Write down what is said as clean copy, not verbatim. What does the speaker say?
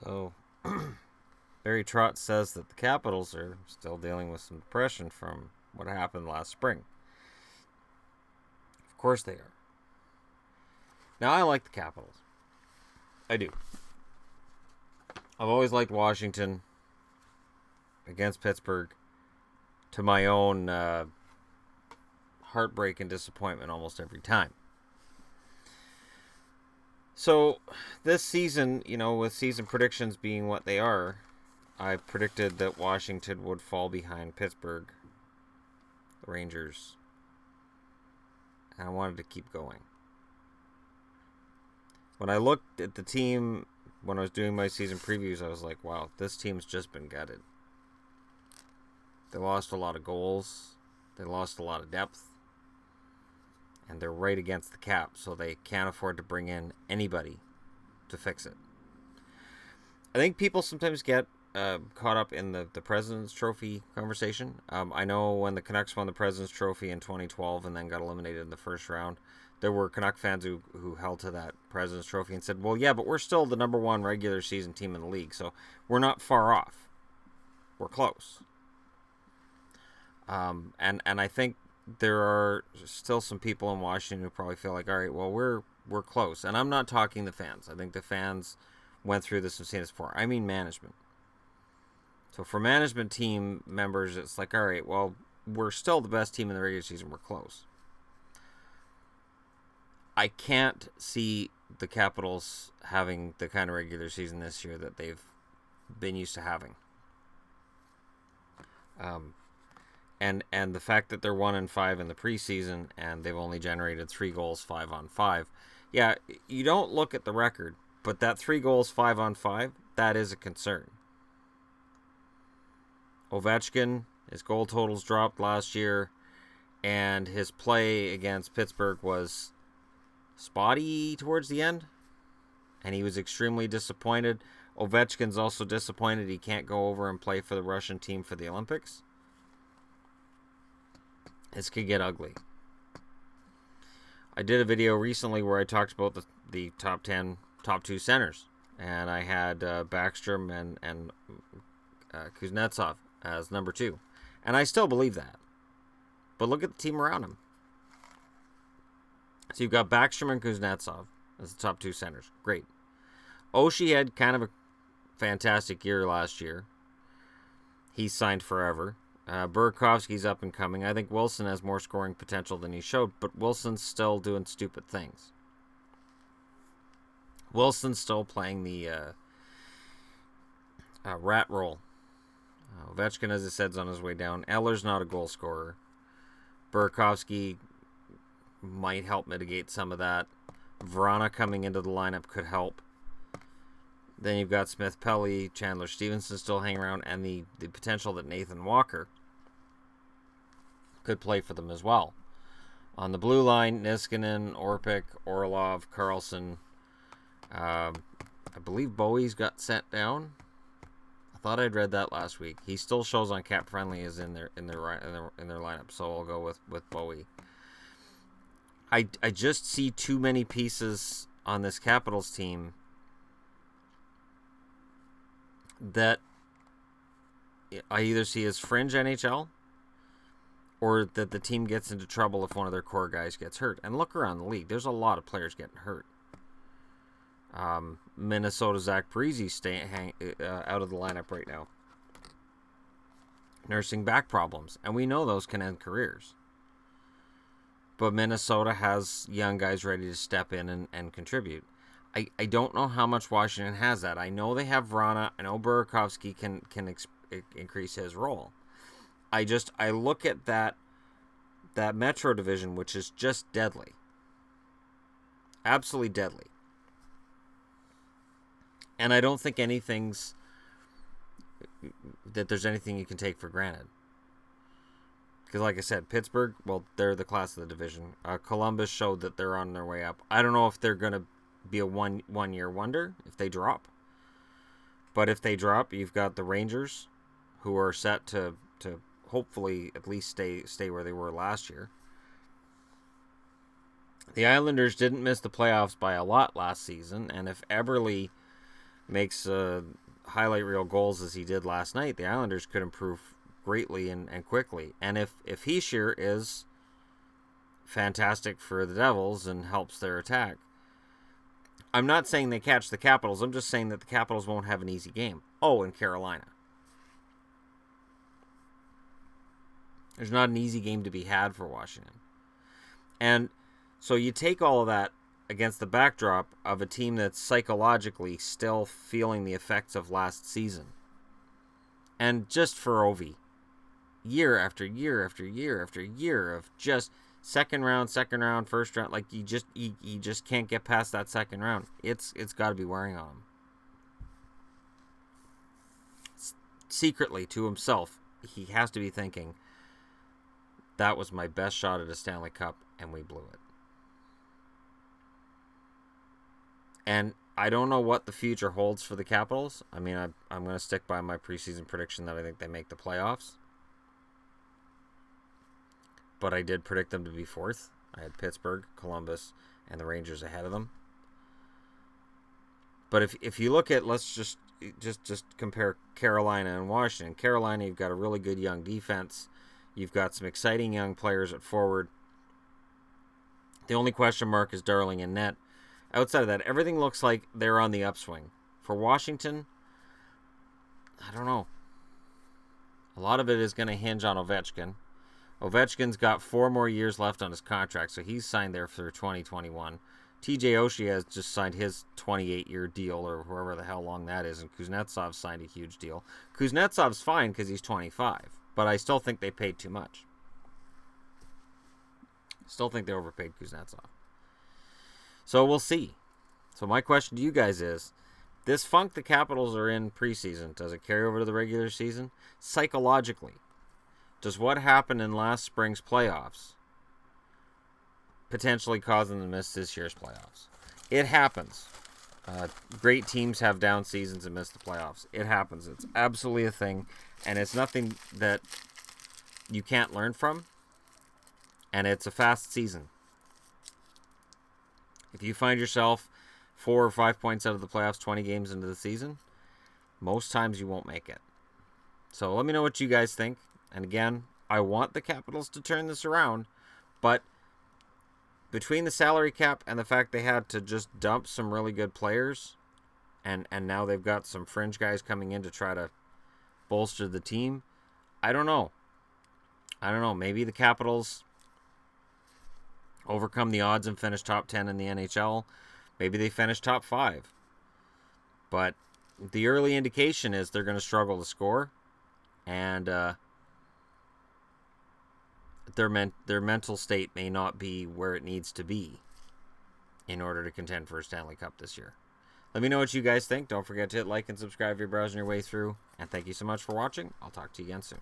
So, Barry Trotz says that the Capitals are still dealing with some depression from what happened last spring. Of course they are. Now, I like the Capitals. I do. I've always liked Washington against Pittsburgh, to my own heartbreak and disappointment almost every time. So, this season, with season predictions being what they are, I predicted that Washington would fall behind Pittsburgh, the Rangers, and I wanted to keep going. When I looked at the team, when I was doing my season previews, I was like, wow, this team's just been gutted. They lost a lot of goals. They lost a lot of depth. And they're right against the cap, so they can't afford to bring in anybody to fix it. I think people sometimes get caught up in the President's Trophy conversation. I know when the Canucks won the President's Trophy in 2012 and then got eliminated in the first round, there were Canuck fans who held to that President's Trophy and said, well, yeah, but we're still the number one regular season team in the league, so we're not far off. We're close. And I think there are still some people in Washington who probably feel like, all right, well, we're close. And I'm not talking the fans. I think the fans went through this and seen this before. I mean management. So for management team members, it's like, all right, well, we're still the best team in the regular season. We're close. I can't see the Capitals having the kind of regular season this year that they've been used to having. And the fact that they're 1-5 in the preseason and they've only generated 3 goals 5-on-5. Yeah, you don't look at the record, but that 3 goals 5-on-5, that is a concern. Ovechkin, his goal totals dropped last year, and his play against Pittsburgh was spotty towards the end, and he was extremely disappointed. Ovechkin's also disappointed he can't go over and play for the Russian team for the Olympics. This could get ugly. I did a video recently where I talked about the top 2 centers, and I had Backstrom and Kuznetsov as number 2, and I still believe that. But look at the team around him. So you've got Backstrom and Kuznetsov as the top 2 centers. Great. Oshie had kind of a fantastic year last year. He's signed forever. Burakovsky's up and coming. I think Wilson has more scoring potential than he showed, but Wilson's still doing stupid things. Wilson's still playing the rat role. Ovechkin, as I said, is on his way down. Eller's not a goal scorer. Burakovsky might help mitigate some of that. Vrana coming into the lineup could help. Then you've got Smith Pelly, Chandler Stevenson still hanging around, and the potential that Nathan Walker could play for them as well. On the blue line, Niskanen, Orpik, Orlov, Carlson. I believe Bowie's got sent down. I thought I'd read that last week. He still shows on Cap Friendly as in their lineup, so I'll go with Bowie. I just see too many pieces on this Capitals team that I either see as fringe NHL or that the team gets into trouble if one of their core guys gets hurt. And look around the league. There's a lot of players getting hurt. Minnesota Zach Parise out of the lineup right now. Nursing back problems. And we know those can end careers. But Minnesota has young guys ready to step in and contribute. I don't know how much Washington has that. I know they have Vrana. I know Burakovsky can increase his role. I look at that Metro division, which is just deadly. Absolutely deadly. And I don't think that there's anything you can take for granted. Because like I said, Pittsburgh, well, they're the class of the division. Columbus showed that they're on their way up. I don't know if they're going to be a one-year wonder if they drop. But if they drop, you've got the Rangers, who are set to hopefully at least stay where they were last year. The Islanders didn't miss the playoffs by a lot last season, and if Eberle makes highlight reel goals as he did last night, the Islanders could improve greatly and quickly. And if Hischier is fantastic for the Devils and helps their attack, I'm not saying they catch the Capitals. I'm just saying that the Capitals won't have an easy game. Oh, in Carolina. There's not an easy game to be had for Washington. And so you take all of that against the backdrop of a team that's psychologically still feeling the effects of last season. And just for Ovi, year after year after year after year of just second round, first round, like you just can't get past that second round. It's got to be wearing on him. Secretly to himself, he has to be thinking, that was my best shot at a Stanley Cup, and we blew it. And I don't know what the future holds for the Capitals. I mean, I'm going to stick by my preseason prediction that I think they make the playoffs. But I did predict them to be fourth. I had Pittsburgh, Columbus, and the Rangers ahead of them. But if you look at, let's just compare Carolina and Washington. Carolina, you've got a really good young defense. You've got some exciting young players at forward. The only question mark is Darling in net. Outside of that, everything looks like they're on the upswing. For Washington, I don't know. A lot of it is going to hinge on Ovechkin. Ovechkin's got 4 more years left on his contract, so he's signed there for 2021. TJ Oshie has just signed his 28-year deal, or whoever the hell long that is, and Kuznetsov signed a huge deal. Kuznetsov's fine because he's 25, but I still think they paid too much. Still think they overpaid Kuznetsov. So we'll see. So my question to you guys is, this funk the Capitals are in preseason, does it carry over to the regular season? Psychologically, does what happened in last spring's playoffs potentially cause them to miss this year's playoffs? It happens. Great teams have down seasons and miss the playoffs. It happens. It's absolutely a thing, and it's nothing that you can't learn from, and it's a fast season. If you find yourself 4 or 5 points out of the playoffs 20 games into the season, most times you won't make it. So let me know what you guys think. And again, I want the Capitals to turn this around, but between the salary cap and the fact they had to just dump some really good players, and now they've got some fringe guys coming in to try to bolster the team, I don't know. Maybe the Capitals overcome the odds and finish top 10 in the NHL. Maybe they finish top 5. But the early indication is they're going to struggle to score, and their mental state may not be where it needs to be in order to contend for a Stanley Cup this year. Let me know what you guys think. Don't forget to hit like and subscribe if you're browsing your way through. And thank you so much for watching. I'll talk to you again soon.